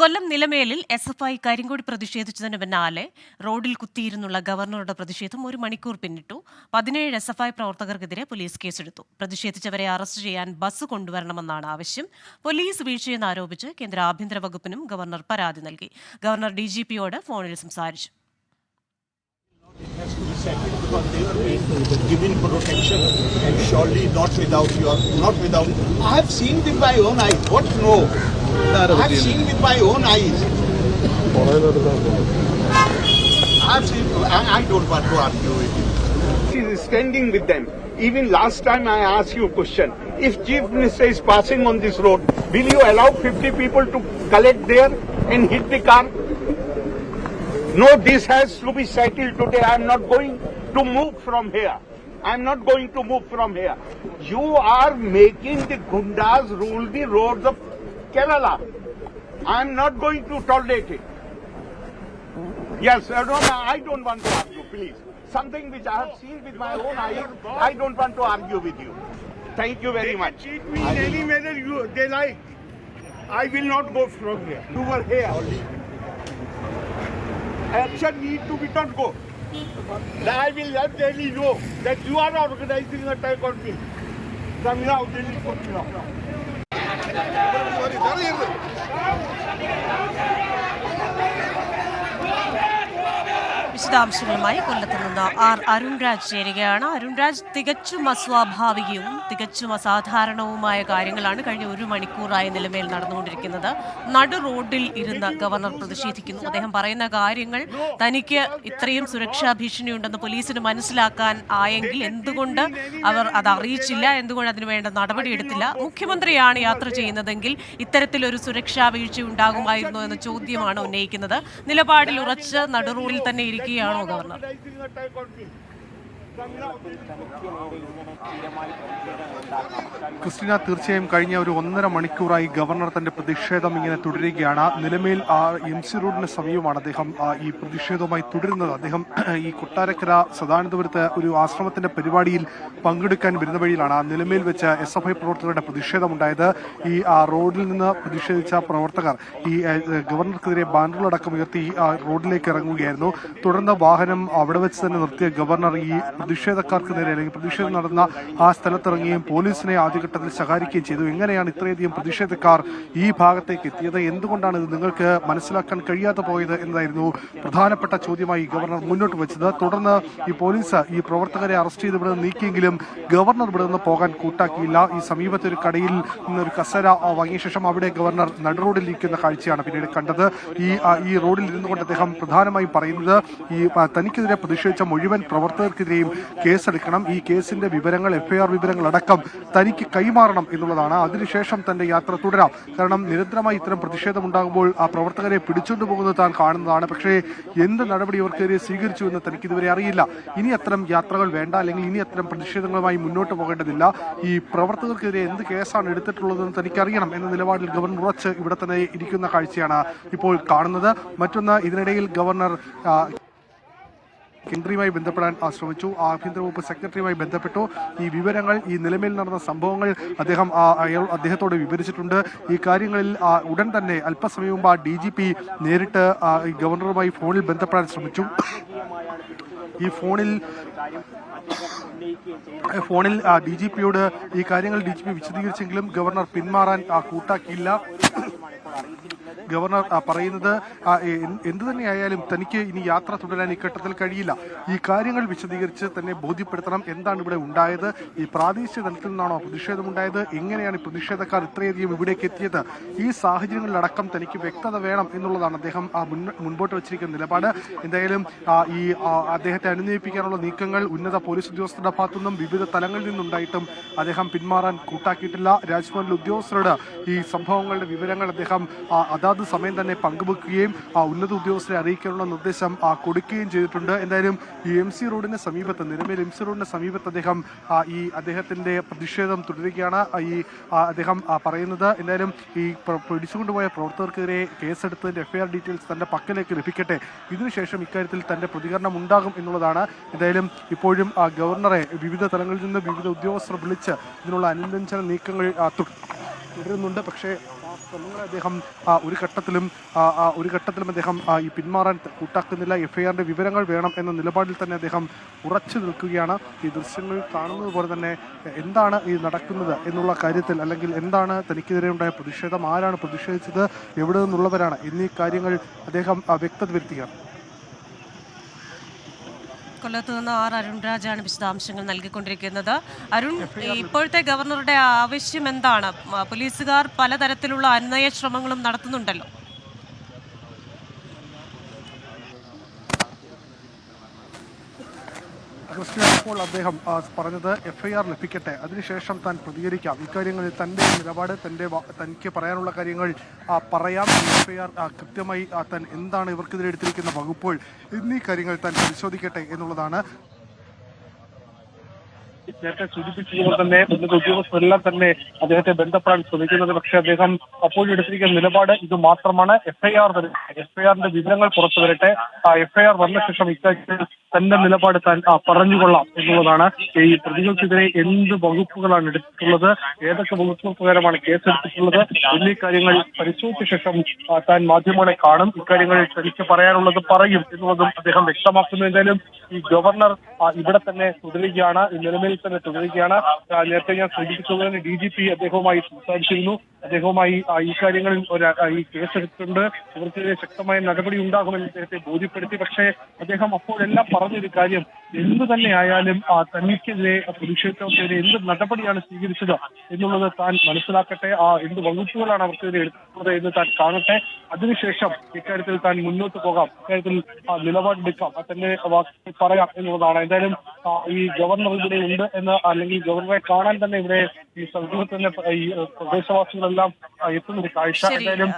കൊല്ലം നിലമേലിൽ SFI കരിങ്കൊടി പ്രതിഷേധിച്ചതിന് പിന്നാലെ റോഡിൽ കുത്തിയിരുന്നുള്ള ഗവർണറുടെ പ്രതിഷേധം 1 മണിക്കൂർ പിന്നിട്ടു. 17 SFI പ്രവർത്തകർക്കെതിരെ പോലീസ് കേസെടുത്തു. പ്രതിഷേധിച്ചവരെ അറസ്റ്റ് ചെയ്യാൻ ബസ് കൊണ്ടുവരണമെന്നാണ് ആവശ്യം. പോലീസ് വീഴ്ചയെന്നാരോപിച്ച് കേന്ദ്ര ആഭ്യന്തര വകുപ്പിനും ഗവർണർ പരാതി നൽകി. ഗവർണർ DGPയോട് ഫോണിൽ സംസാരിച്ചു. Has to be settled because they were being given protection and surely not without. I have seen with my own eyes. What no? I have seen with my own eyes. I have seen. I don't want to argue with you. She is standing with them. Even last time I asked you a question. If Chief Minister is passing on this road, will you allow 50 people to collect there and hit the car? No, this has to be settled today. I am not going to move from here. I am not going to move from here. You are making the Gundas rule the roads of Kerala. I am not going to tolerate it. Yes, I don't want to argue, please. Something which I have seen with my own eyes, I don't want to argue with you. Thank you very much. Cheat me in any manner they like. I will not go from here. You were here. Action need to be done. Go. I will let Delhi know that you are organizing an attack on me. Come now, Delhi, put me now. വിശദാംശങ്ങളുമായി കൊല്ലത്ത് നിന്ന് അരുൺരാജ് ചേരുകയാണ്. അരുൺരാജ്, തികച്ചും അസ്വാഭാവികവും തികച്ചും അസാധാരണവുമായ കാര്യങ്ങളാണ് കഴിഞ്ഞ 1 മണിക്കൂറായി നിലമേൽ നടന്നുകൊണ്ടിരിക്കുന്നത്. നടു റോഡിൽ ഇരുന്ന് ഗവർണർ പ്രതിഷേധിക്കുന്നു. അദ്ദേഹം പറയുന്ന കാര്യങ്ങൾ തനിക്ക് ഇത്രയും സുരക്ഷാ ഭീഷണിയുണ്ടെന്ന് പോലീസിന് മനസ്സിലാക്കാൻ ആയെങ്കിൽ എന്തുകൊണ്ട് അവർ അത് അറിയിച്ചില്ല, എന്തുകൊണ്ട് അതിനു വേണ്ട നടപടിയെടുത്തില്ല? മുഖ്യമന്ത്രിയാണ് യാത്ര ചെയ്യുന്നതെങ്കിൽ ഇത്തരത്തിലൊരു സുരക്ഷാ വീഴ്ച ഉണ്ടാകുമായിരുന്നോ എന്ന ചോദ്യമാണ് ഉന്നയിക്കുന്നത്. നിലപാടിൽ ഉറച്ച് നടു റോഡിൽ തന്നെ ഇരിക്കുകയാണോ ഗവർണർ? ക്രിസ്റ്റീന, തീർച്ചയായും കഴിഞ്ഞ ഒരു 1.5 മണിക്കൂറായി ഗവർണർ തന്റെ പ്രതിഷേധം ഇങ്ങനെ തുടരുകയാണ്. നിലമേൽ MC റോഡിന് സമീപമാണ് അദ്ദേഹം ഈ പ്രതിഷേധവുമായി തുടരുന്നത്. അദ്ദേഹം ഈ കൊട്ടാരക്കര സദാനന്ദപുരത്ത് ഒരു ആശ്രമത്തിന്റെ പരിപാടിയിൽ പങ്കെടുക്കാൻ വരുന്ന വഴിയിലാണ് നിലമേൽ വെച്ച് SFI പ്രവർത്തകരുടെ പ്രതിഷേധമുണ്ടായത്. ഈ റോഡിൽ നിന്ന് പ്രതിഷേധിച്ച പ്രവർത്തകർ ഈ ഗവർണർക്കെതിരെ ബാനറുകളടക്കം ഉയർത്തി റോഡിലേക്ക് ഇറങ്ങുകയായിരുന്നു. തുടർന്ന് വാഹനം അവിടെ വെച്ച് തന്നെ നിർത്തിയ ഗവർണർ ഈ പ്രതിഷേധക്കാർക്ക് നേരെ അല്ലെങ്കിൽ പ്രതിഷേധം നടന്ന ആ സ്ഥലത്തിറങ്ങുകയും പോലീസിനെ ആദ്യഘട്ടത്തിൽ ശകാരിക്കുകയും ചെയ്തു. എങ്ങനെയാണ് ഇത്രയധികം പ്രതിഷേധക്കാർ ഈ ഭാഗത്തേക്ക് എത്തിയത്, എന്തുകൊണ്ടാണ് ഇത് നിങ്ങൾക്ക് മനസ്സിലാക്കാൻ കഴിയാതെ പോയത് എന്നതായിരുന്നു പ്രധാനപ്പെട്ട ചോദ്യമായി ഗവർണർ മുന്നോട്ട് വെച്ചത്. തുടർന്ന് ഈ പോലീസ് ഈ പ്രവർത്തകരെ അറസ്റ്റ് ചെയ്ത് ഇവിടെ നീക്കിയെങ്കിലും ഗവർണർ ഇവിടെ നിന്ന് പോകാൻ കൂട്ടാക്കിയില്ല. ഈ സമീപത്തെ ഒരു കടയിൽ നിന്നൊരു കസേര വാങ്ങിയ ശേഷം അവിടെ ഗവർണർ നടുറോഡിൽ ഇരിക്കുന്ന കാഴ്ചയാണ് പിന്നീട് കണ്ടത്. ഈ റോഡിൽ ഇരുന്നുകൊണ്ട് അദ്ദേഹം പ്രധാനമായും പറയുന്നത് ഈ തനിക്കെതിരെ പ്രതിഷേധിച്ച മുഴുവൻ പ്രവർത്തകർക്കെതിരെയും കേസെടുക്കണം, ഈ കേസിന്റെ വിവരങ്ങൾ FIR വിവരങ്ങൾ അടക്കം തനിക്ക് കൈമാറണം എന്നുള്ളതാണ്. അതിനുശേഷം തന്റെ യാത്ര തുടരാം. കാരണം നിരന്തരമായി ഇത്തരം പ്രതിഷേധം ഉണ്ടാകുമ്പോൾ ആ പ്രവർത്തകരെ പിടിച്ചുകൊണ്ടു പോകുന്നത് താൻ കാണുന്നതാണ്. പക്ഷേ എന്ത് നടപടി ഇവർക്കെതിരെ സ്വീകരിച്ചു എന്ന് തനിക്ക് ഇതുവരെ അറിയില്ല. ഇനി അത്തരം യാത്രകൾ വേണ്ട, അല്ലെങ്കിൽ ഇനി അത്തരം പ്രതിഷേധങ്ങളുമായി മുന്നോട്ട് പോകേണ്ടതില്ല. ഈ പ്രവർത്തകർക്കെതിരെ എന്ത് കേസാണ് എടുത്തിട്ടുള്ളതെന്ന് തനിക്കറിയണം എന്ന നിലപാടിൽ ഗവർണർ ഉറച്ച് ഇവിടെ തന്നെ ഇരിക്കുന്ന കാഴ്ചയാണ് ഇപ്പോൾ കാണുന്നത്. മറ്റൊന്ന്, ഇതിനിടയിൽ ഗവർണർ കേന്ദ്രയുമായി ബന്ധപ്പെടാൻ ശ്രമിച്ചു. ആഭ്യന്തര വകുപ്പ് സെക്രട്ടറിയുമായി ബന്ധപ്പെട്ടു. ഈ വിവരങ്ങൾ, ഈ നിലമേൽ നടന്ന സംഭവങ്ങൾ അദ്ദേഹത്തോട് വിവരിച്ചിട്ടുണ്ട്. ഈ കാര്യങ്ങളിൽ ഉടൻ തന്നെ അല്പസമയം മുമ്പ് DGP നേരിട്ട് ഗവർണറുമായി ഫോണിൽ ബന്ധപ്പെടാൻ ശ്രമിച്ചു. ഈ ഫോണിൽ DGPയോട് ഈ കാര്യങ്ങൾ DGP വിശദീകരിച്ചെങ്കിലും ഗവർണർ പിന്മാറാൻ കൂട്ടാക്കിയില്ല. ഗവർണർ പറയുന്നത് എന്തു തന്നെയായാലും തനിക്ക് ഇനി യാത്ര തുടരാൻ ഇഘട്ടത്തിൽ കഴിയില്ല. ഈ കാര്യങ്ങൾ വിശദീകരിച്ച് തന്നെ ബോധ്യപ്പെടുത്തണം. എന്താണ് ഇവിടെ ഉണ്ടായത്, ഈ പ്രാദേശിക തലത്തിൽ നിന്നാണോ പ്രതിഷേധമുണ്ടായത്, എങ്ങനെയാണ് പ്രതിഷേധക്കാർ ഇത്രയധികം ഇവിടേക്ക് എത്തിയത്, ഈ സാഹചര്യങ്ങളിലടക്കം തനിക്ക് വ്യക്തത വേണം എന്നുള്ളതാണ് അദ്ദേഹം മുൻപോട്ട് വെച്ചിരിക്കുന്ന നിലപാട്. എന്തായാലും ഈ അദ്ദേഹത്തെ അനുനയിപ്പിക്കാനുള്ള നീക്കങ്ങൾ ഉന്നത പോലീസ് ഉദ്യോഗസ്ഥരുടെ ഭാഗത്തുനിന്നും വിവിധ തലങ്ങളിൽ നിന്നുണ്ടായിട്ടും അദ്ദേഹം പിന്മാറാൻ കൂട്ടാക്കിയിട്ടില്ല. രാജ്ഭവനിലെ ഉദ്യോഗസ്ഥരോട് ഈ സംഭവങ്ങളുടെ വിവരങ്ങൾ അദ്ദേഹം അതാത് സമയം തന്നെ പങ്കുവെക്കുകയും ഉന്നത ഉദ്യോഗസ്ഥരെ അറിയിക്കാനുള്ള നിർദ്ദേശം കൊടുക്കുകയും ചെയ്തിട്ടുണ്ട്. എന്തായാലും ഈ MC റോഡിന് സമീപത്ത്, നിലമേൽ MC റോഡിന് സമീപത്ത് അദ്ദേഹത്തിന്റെ പ്രതിഷേധം തുടരുകയാണ്. അദ്ദേഹം പറയുന്നത് എന്തായാലും ഈ പിടിച്ചുകൊണ്ടുപോയ പ്രവർത്തകർക്കെതിരെ കേസെടുത്തതിന്റെ FIR ഡീറ്റെയിൽസ് തന്റെ പക്കലേക്ക് ലഭിക്കട്ടെ, ഇതിനുശേഷം ഇക്കാര്യത്തിൽ തന്റെ പ്രതികരണം ഉണ്ടാകും എന്നുള്ളതാണ്. എന്തായാലും ഇപ്പോഴും ഗവർണറെ വിവിധ തലങ്ങളിൽ നിന്ന് വിവിധ ഉദ്യോഗസ്ഥർ വിളിച്ച് ഇതിനുള്ള അനുരഞ്ജന നീക്കങ്ങൾ തുടരുന്നുണ്ട്. പക്ഷേ ശ്രമങ്ങളെ അദ്ദേഹം ഒരു ഘട്ടത്തിലും അദ്ദേഹം ഈ പിന്മാറാൻ കൂട്ടാക്കുന്നില്ല. എഫ്ഐആറിന്റെ വിവരങ്ങൾ വേണം എന്ന നിലപാടിൽ തന്നെ അദ്ദേഹം ഉറച്ചു നിൽക്കുകയാണ്. ഈ ദൃശ്യങ്ങളിൽ കാണുന്നത് പോലെ തന്നെ എന്താണ് ഈ നടക്കുന്നത് എന്നുള്ള കാര്യത്തിൽ, അല്ലെങ്കിൽ എന്താണ് തനിക്കെതിരെ ഉണ്ടായ പ്രതിഷേധം, ആരാണ് പ്രതിഷേധിച്ചത്, എവിടെ നിന്നുള്ളവരാണ് എന്നീ കാര്യങ്ങൾ അദ്ദേഹം വ്യക്തത വരുത്തുകയാണ്. കൊല്ലത്ത് നിന്ന് അരുൺരാജാണ് വിശദാംശങ്ങൾ നൽകിക്കൊണ്ടിരിക്കുന്നത്. അരുൺ, ഇപ്പോഴത്തെ ഗവർണറുടെ ആവശ്യം എന്താണ്? പോലീസുകാർ പലതരത്തിലുള്ള അനുനയ ശ്രമങ്ങളും നടത്തുന്നുണ്ടല്ലോ. ഇപ്പോൾ അദ്ദേഹം പറഞ്ഞത് എഫ്ഐആർ ലഭിക്കട്ടെ, അതിനുശേഷം താൻ പ്രതികരിക്കാം. ഇക്കാര്യങ്ങളിൽ തൻ്റെ നിലപാട്, തനിക്ക് പറയാനുള്ള കാര്യങ്ങൾ പറയാം. എഫ്ഐആർ കൃത്യമായി താൻ എന്താണ് ഇവർക്കെതിരെ എടുത്തിരിക്കുന്ന വകുപ്പുകൾ എന്നീ കാര്യങ്ങൾ താൻ പരിശോധിക്കട്ടെ എന്നുള്ളതാണ്. നേരത്തെ സൂചിപ്പിച്ചതുപോലെ തന്നെ ഉന്നത ഉദ്യോഗസ്ഥരെല്ലാം തന്നെ അദ്ദേഹത്തെ ബന്ധപ്പെടാൻ ശ്രമിക്കുന്നത്. പക്ഷേ അദ്ദേഹം അപ്പോഴും എടുത്തിരിക്കുന്ന നിലപാട് ഇത് മാത്രമാണ്. എഫ്ഐആറിന്റെ വിവരങ്ങൾ പുറത്തു വരട്ടെ, എഫ്ഐആർ വന്ന ശേഷം ഇക്കാര്യത്തിൽ തന്റെ നിലപാട് താൻ പറഞ്ഞുകൊള്ളാം എന്നുള്ളതാണ്. ഈ പ്രതികൾക്കെതിരെ എന്ത് വകുപ്പുകളാണ് എടുത്തിട്ടുള്ളത്, ഏതൊക്കെ വകുപ്പുകൾ പ്രകാരമാണ് കേസെടുത്തിട്ടുള്ളത് എന്നീ കാര്യങ്ങൾ പരിശോധിച്ച ശേഷം താൻ മാധ്യമങ്ങളെ കാണും. ഇക്കാര്യങ്ങൾ തനിക്ക് പറയാനുള്ളത് പറയും എന്നുള്ളതും അദ്ദേഹം വ്യക്തമാക്കുന്നു. എന്തായാലും ഈ ഗവർണർ ഇവിടെ തന്നെ തുടരുകയാണ്, നിലവിൽ തന്നെ തുടരുകയാണ്. നേരത്തെ ഞാൻ സൂചിപ്പിച്ചതുപോലെ DGP അദ്ദേഹവുമായി സംസാരിച്ചിരുന്നു. അദ്ദേഹവുമായി ഈ കാര്യങ്ങളിൽ ഈ കേസെടുത്തിട്ടുണ്ട്, ഇവർക്കെതിരെ ശക്തമായ നടപടി ഉണ്ടാകുമെന്ന് അദ്ദേഹത്തെ ബോധ്യപ്പെടുത്തി. പക്ഷേ അദ്ദേഹം അപ്പോഴെല്ലാം പറഞ്ഞൊരു കാര്യം, എന്തു തന്നെ ആയാലും തനിക്കെതിരെ പ്രതിഷേധത്തിനെതിരെ എന്ത് നടപടിയാണ് സ്വീകരിച്ചത് എന്നുള്ളത് താൻ മനസ്സിലാക്കട്ടെ, എന്ത് വകുപ്പുകളാണ് അവർക്കെതിരെ എടുക്കുന്നത് എന്ന് താൻ കാണട്ടെ, അതിനുശേഷം ഇക്കാര്യത്തിൽ താൻ മുന്നോട്ട് പോകാം, ഇക്കാര്യത്തിൽ നിലപാടെടുക്കാം, തന്നെ പറയാം എന്നുള്ളതാണ്. എന്തായാലും ഈ ഗവർണർ ഇവിടെ ഉണ്ട് എന്ന്, അല്ലെങ്കിൽ ഗവർണറെ കാണാൻ തന്നെ ഇവിടെ ഈ സമൂഹത്തിൽ തന്നെ ഈ പ്രദേശവാസികളെല്ലാം എത്തുന്നൊരു കാഴ്ച. എന്തായാലും